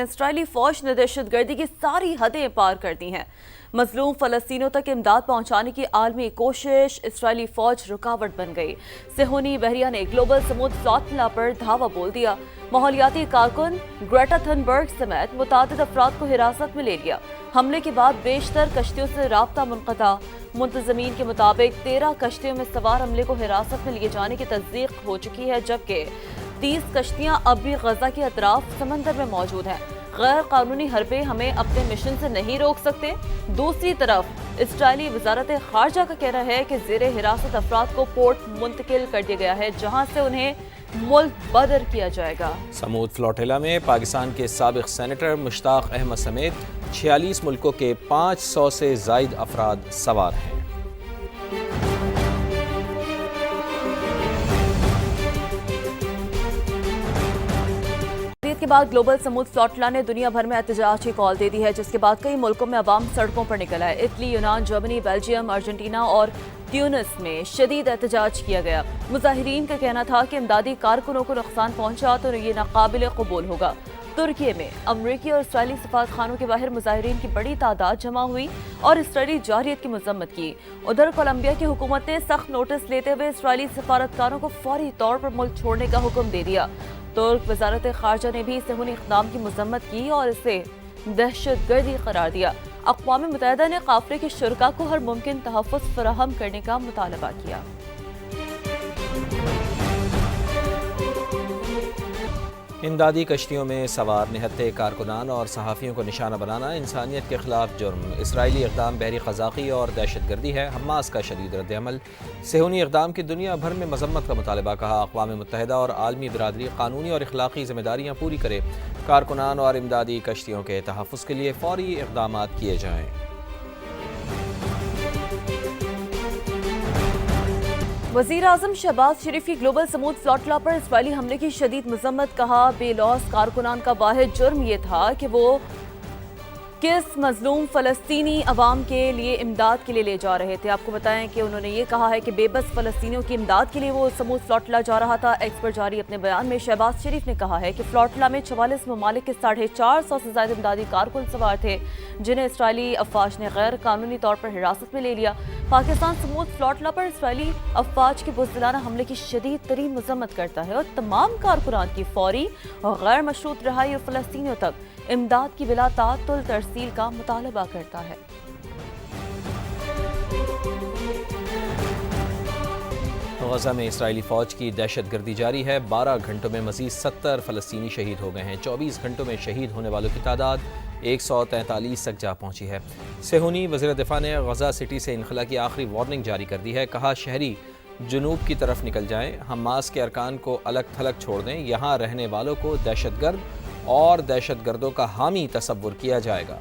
اسرائیلی فوج نے دہشت گردی کی ساری حدیں پار کر دی ہیں۔ مظلوم فلسطینیوں تک امداد پہنچانے کی عالمی کوشش اسرائیلی فوج رکاوٹ بن گئی۔ صہیونی بحریہ نے گلوبل سمود فلاٹلا پر دھاوا بول دیا۔ ماحولیاتی کارکن گریٹا تھنبرگ سمیت متعدد افراد کو حراست میں لے لیا۔ حملے کے بعد بیشتر کشتیوں سے رابطہ منقطع۔ منتظمین کے مطابق 13 کشتیوں میں سوار عملے کو حراست میں لیے جانے کی تصدیق ہو چکی ہے، جبکہ 30 کشتیاں اب بھی غزہ کے اطراف سمندر میں موجود ہیں۔ غیر قانونی حربے ہمیں اپنے مشن سے نہیں روک سکتے۔ دوسری طرف اسرائیلی وزارت خارجہ کا کہنا ہے کہ زیر حراست افراد کو پورٹ منتقل کر دیا گیا ہے، جہاں سے انہیں ملک بدر کیا جائے گا۔ سمود فلاٹیلا میں پاکستان کے سابق سینیٹر مشتاق احمد سمیت 46 ملکوں کے 500 سے زائد افراد سوار ہیں۔ کے بعد گلوبل سمود فلاٹلا نے دنیا بھر میں احتجاج کی کال دے دی ہے، جس کے بعد کئی ملکوں میں عوام سڑکوں پر نکل آئے۔ اٹلی، یونان، جرمنی، بیلجیم، ارجنٹینا اور تیونس میں شدید احتجاج کیا گیا۔ مظاہرین کا کہنا تھا کہ امدادی کارکنوں کو نقصان پہنچا تو یہ ناقابل قبول ہوگا۔ ترکی میں امریکی اور اسرائیلی سفارتخانوں کے باہر مظاہرین کی بڑی تعداد جمع ہوئی اور اسرائیلی جارحیت کی مذمت کی۔ ادھر کولمبیا کی حکومت نے سخت نوٹس لیتے ہوئے اسرائیلی سفارتکاروں کو فوری طور پر ملک چھوڑنے کا حکم دے دیا۔ ترک وزارت خارجہ نے بھی صہیونی اقدام کی مذمت کی اور اسے دہشت گردی قرار دیا۔ اقوام متحدہ نے قافلے کے شرکاء کو ہر ممکن تحفظ فراہم کرنے کا مطالبہ کیا۔ امدادی کشتیوں میں سوار نہتے کارکنان اور صحافیوں کو نشانہ بنانا انسانیت کے خلاف جرم۔ اسرائیلی اقدام بحری قزاقی اور دہشت گردی ہے۔ حماس کا شدید رد عمل۔ صہیونی اقدام کی دنیا بھر میں مذمت کا مطالبہ، کہا اقوام متحدہ اور عالمی برادری قانونی اور اخلاقی ذمہ داریاں پوری کرے۔ کارکنان اور امدادی کشتیوں کے تحفظ کے لیے فوری اقدامات کیے جائیں۔ وزیر اعظم شہباز شریف کی گلوبل سمود فلاٹلا پر اسرائیلی حملے کی شدید مذمت، کہا بے لوث کارکنان کا واحد جرم یہ تھا کہ وہ کس مظلوم فلسطینی عوام کے لیے امداد کے لیے لے جا رہے تھے۔ آپ کو بتائیں کہ انہوں نے یہ کہا ہے کہ بے بس فلسطینیوں کی امداد کے لیے وہ سمود فلاٹلا جا رہا تھا۔ ایکس پر جاری اپنے بیان میں شہباز شریف نے کہا ہے کہ فلاٹلا میں 44 ممالک کے 450 سے زائد امدادی کارکن سوار تھے، جنہیں اسرائیلی افواج نے غیر قانونی طور پر حراست میں لے لیا۔ پاکستان سمود فلاٹلا پر اسرائیلی افواج کے بزدلانہ حملے کی شدید ترین مذمت کرتا ہے اور تمام کارکنان کی فوری اور غیر مشروط رہائی اور فلسطینیوں تک امداد کی بلا تعطل ترسیل کا مطالبہ کرتا ہے۔ غزہ میں اسرائیلی فوج کی دہشت گردی جاری ہے۔ 12 گھنٹوں میں مزید 70 فلسطینی شہید ہو گئے ہیں۔ 24 گھنٹوں میں شہید ہونے والوں کی تعداد 143 تک جا پہنچی ہے۔ صہیونی وزیر دفاع نے غزہ سٹی سے انخلا کی آخری وارننگ جاری کر دی ہے، کہا شہری جنوب کی طرف نکل جائیں، حماس کے ارکان کو الگ تھلگ چھوڑ دیں، یہاں رہنے والوں کو دہشت گرد اور دہشت گردوں کا حامی تصور کیا جائے گا۔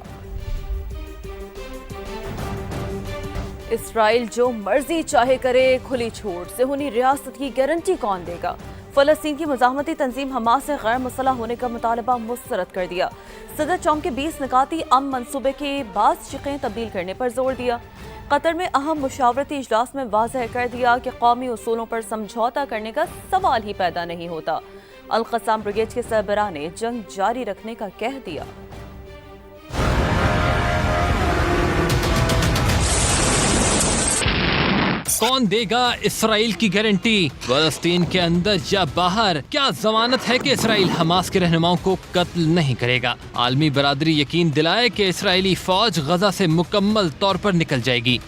اسرائیل جو مرضی چاہے کرے، کھلی چھوٹ، صہیونی ریاست کی گارنٹی کون دے گا؟ فلسطین کی مزاحمتی تنظیم حماس سے غیر مسلح ہونے کا مطالبہ مسترد کر دیا۔ صدر ٹرمپ کے 20 نکاتی امن منصوبے کے بعض شقیں تبدیل کرنے پر زور دیا۔ قطر میں اہم مشاورتی اجلاس میں واضح کر دیا کہ قومی اصولوں پر سمجھوتا کرنے کا سوال ہی پیدا نہیں ہوتا۔ القسام بریگیڈ کے سربراہ نے جنگ جاری رکھنے کا کہہ دیا۔ کون دے گا اسرائیل کی گارنٹی؟ فلسطین کے اندر یا باہر؟ کیا ضمانت ہے کہ اسرائیل حماس کے رہنماؤں کو قتل نہیں کرے گا؟ عالمی برادری یقین دلائے کہ اسرائیلی فوج غزہ سے مکمل طور پر نکل جائے گی۔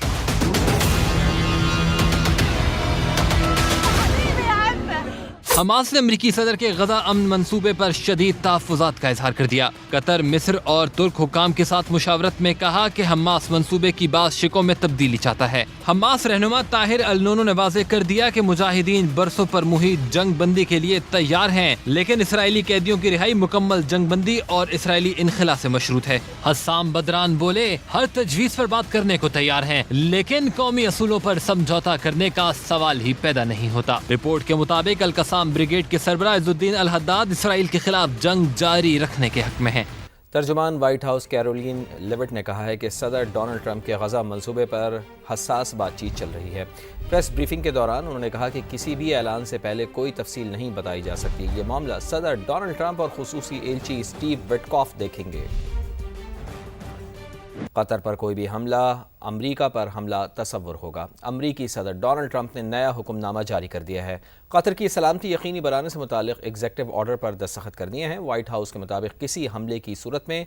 حماس نے امریکی صدر کے غزہ امن منصوبے پر شدید تحفظات کا اظہار کر دیا۔ قطر، مصر اور ترک حکام کے ساتھ مشاورت میں کہا کہ حماس منصوبے کی بعض شقوں میں تبدیلی چاہتا ہے۔ حماس رہنما طاہر النونو نے واضح کر دیا کہ مجاہدین برسوں پر محیط جنگ بندی کے لیے تیار ہیں، لیکن اسرائیلی قیدیوں کی رہائی مکمل جنگ بندی اور اسرائیلی انخلا سے مشروط ہے۔ حسام بدران بولے، ہر تجویز پر بات کرنے کو تیار ہیں، لیکن قومی اصولوں پر سمجھوتا کرنے کا سوال ہی پیدا نہیں ہوتا۔ رپورٹ کے مطابق القسام بریگیڈ کے سربراہ عز الدین الحداد اسرائیل کے خلاف جنگ جاری رکھنے کے حق میں ہیں۔ ترجمان وائٹ ہاؤس کیرولین لیوٹ نے کہا ہے کہ صدر ڈونلڈ ٹرمپ کے غزہ منصوبے پر حساس بات چیت چل رہی ہے۔ پریس بریفنگ کے دوران انہوں نے کہا کہ کسی بھی اعلان سے پہلے کوئی تفصیل نہیں بتائی جا سکتی۔ یہ معاملہ صدر ڈونلڈ ٹرمپ اور خصوصی ایلچی اسٹیو وٹکاف دیکھیں گے۔ قطر پر کوئی بھی حملہ امریکہ پر حملہ تصور ہوگا۔ امریکی صدر ڈونلڈ ٹرمپ نے نیا حکم نامہ جاری کر دیا ہے۔ قطر کی سلامتی یقینی بنانے سے متعلق ایگزیکٹو آرڈر پر دستخط کر دیے ہیں۔ وائٹ ہاؤس کے مطابق کسی حملے کی صورت میں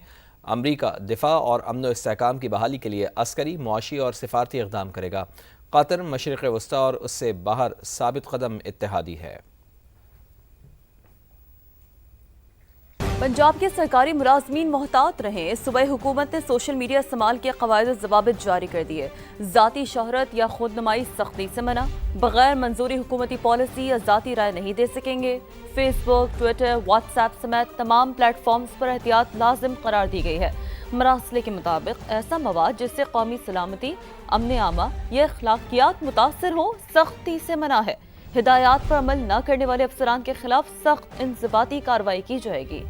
امریکہ دفاع اور امن و استحکام کی بحالی کے لیے عسکری، معاشی اور سفارتی اقدام کرے گا۔ قطر مشرق وسطیٰ اور اس سے باہر ثابت قدم اتحادی ہے۔ پنجاب کے سرکاری ملازمین محتاط رہیں۔ صوبائی حکومت نے سوشل میڈیا استعمال کے قواعد و ضوابط جاری کر دیے۔ ذاتی شہرت یا خود نمائی سختی سے منع، بغیر منظوری حکومتی پالیسی یا ذاتی رائے نہیں دے سکیں گے۔ فیس بک، ٹویٹر، واٹس ایپ سمیت تمام پلیٹ فارمز پر احتیاط لازم قرار دی گئی ہے۔ مراسلے کے مطابق ایسا مواد جس سے قومی سلامتی، امن عامہ یا اخلاقیات متاثر ہوں سختی سے منع ہے۔ ہدایات پر عمل نہ کرنے والے افسران کے خلاف سخت انضباطی کارروائی کی جائے گی۔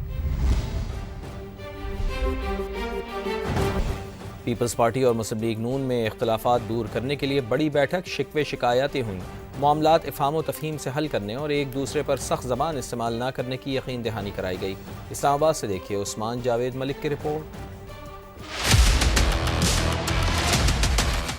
پیپلز پارٹی اور مسلم لیگ نون میں اختلافات دور کرنے کے لیے بڑی بیٹھک، شکوے شکایاتیں ہوئیں۔ معاملات افہام و تفہیم سے حل کرنے اور ایک دوسرے پر سخت زبان استعمال نہ کرنے کی یقین دہانی کرائی گئی۔ اسلام آباد سے دیکھیے عثمان جاوید ملک کی رپورٹ۔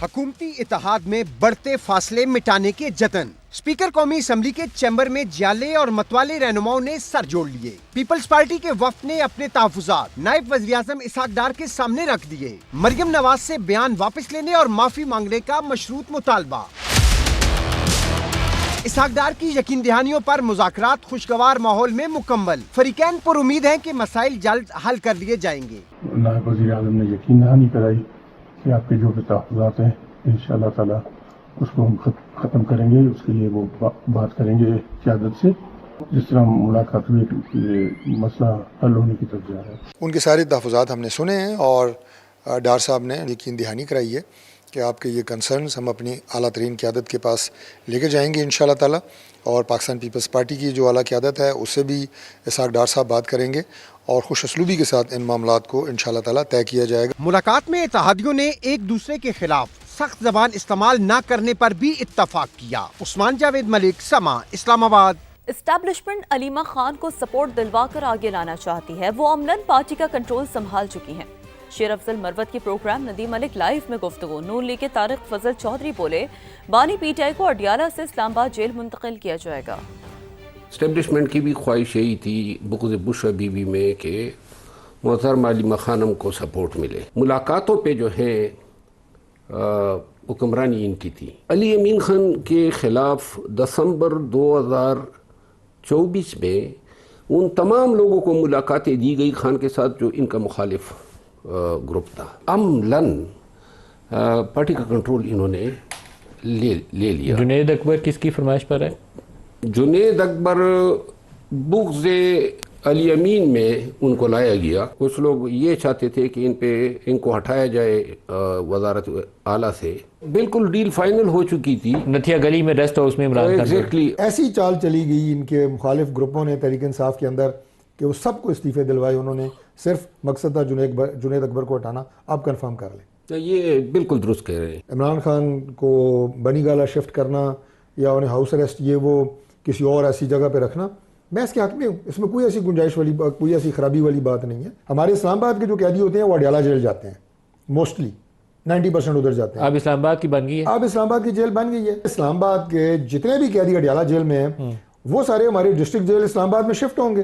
حکومتی اتحاد میں بڑھتے فاصلے مٹانے کے جتن۔ اسپیکر قومی اسمبلی کے چیمبر میں جیالے اور متوالے رہنماؤں نے سر جوڑ لیے۔ پیپلز پارٹی کے وفد نے اپنے تحفظات نائب وزیر اعظم اسحاق ڈار کے سامنے رکھ دیے۔ مریم نواز سے بیان واپس لینے اور معافی مانگنے کا مشروط مطالبہ۔ اسحاق ڈار کی یقین دہانیوں پر مذاکرات خوشگوار ماحول میں مکمل۔ فریقین پر امید ہیں کہ مسائل جلد حل کر لیے جائیں گے۔ نائب وزیر اعظم نے یقین دہانی کرائی کہ آپ کے جو بھی تحفظات ہیں انشاءاللہ تعالی اس کو ہم ختم کریں گے۔ اس کے لیے وہ بات کریں گے قیادت سے، جس طرح ملاقات ہوئی کہ مسئلہ حل ہونے کی طرف جا رہا ہے۔ ان کے سارے تحفظات ہم نے سنے ہیں اور ڈار صاحب نے یقین دہانی کرائی ہے کہ آپ کے یہ کنسرنز ہم اپنی اعلیٰ ترین قیادت کے پاس لے کے جائیں گے انشاءاللہ تعالی، اور پاکستان پیپلز پارٹی کی جو اعلیٰ قیادت ہے اس سے بھی اسحاق ڈار صاحب بات کریں گے اور خوش اسلوبی کے ساتھ ان معاملات کو انشاءاللہ تعالی طے کیا جائے گا۔ ملاقات میں اتحادیوں نے ایک دوسرے کے خلاف سخت زبان استعمال نہ کرنے پر بھی اتفاق کیا۔ عثمان جاوید ملک، سما، اسلام آباد۔ اسٹیبلشمنٹ علیمہ خان کو سپورٹ دلوا کر آگے لانا چاہتی ہے۔ وہ عملاً پارٹی کا کنٹرول سنبھال چکی ہیں۔ شیر افضل مروت کی پروگرام ندیم ملک لائیو میں گفتگو۔ نون لیگ کے طارق فضل چودھری بولے، بانی پی ٹی آئی کو اڈیالہ سے اسلام آباد جیل منتقل کیا جائے گا۔ اسٹیبلشمنٹ کی بھی خواہش یہی تھی بغض بش بیوی میں کہ محترمہ علیمہ خانم کو سپورٹ ملے۔ ملاقاتوں پہ جو ہیں حکمرانی ان کی تھی۔ علی امین خان کے خلاف دسمبر 2024 میں ان تمام لوگوں کو ملاقاتیں دی گئی خان کے ساتھ جو ان کا مخالف گروپ تھا۔ عملاً پارٹی کا کنٹرول انہوں نے لے لیا۔ جنید اکبر کس کی فرمائش پر ہے؟ جنید اکبر بغض علی امین میں ان کو لایا گیا۔ کچھ لوگ یہ چاہتے تھے کہ ان کو ہٹایا جائے وزارت اعلیٰ سے۔ بالکل ڈیل فائنل ہو چکی تھی۔ نتھیا گلی میں ریسٹ ہاؤس میں عمران خان۔ ایگزیکٹلی ایسی چال چلی گئی ان کے مخالف گروپوں نے تحریک انصاف کے اندر کہ وہ سب کو استعفے دلوائے انہوں نے، صرف مقصد تھا جنید اکبر کو ہٹانا۔ آپ کنفرم کر لیں۔ یہ بالکل درست کہہ رہے ہیں۔ عمران خان کو بنی گالا شفٹ کرنا یا انہیں ہاؤس اریسٹ یہ وہ کسی اور ایسی جگہ پہ رکھنا، میں اس کے حق میں ہوں۔ اس میں کوئی ایسی گنجائش والی کوئی ایسی خرابی والی بات نہیں ہے۔ ہمارے اسلام آباد کے جو قیدی ہوتے ہیں وہ اڈیالہ جیل جاتے ہیں، موسٹلی 90% ادھر جاتے ہیں۔ اب اسلام آباد کی بن گئی ہے، اب اسلام آباد کی جیل بن گئی ہے۔ اسلام آباد کے جتنے بھی قیدی اڈیالہ جیل میں ہیں وہ سارے ہمارے ڈسٹرکٹ جیل اسلام آباد میں شفٹ ہوں گے۔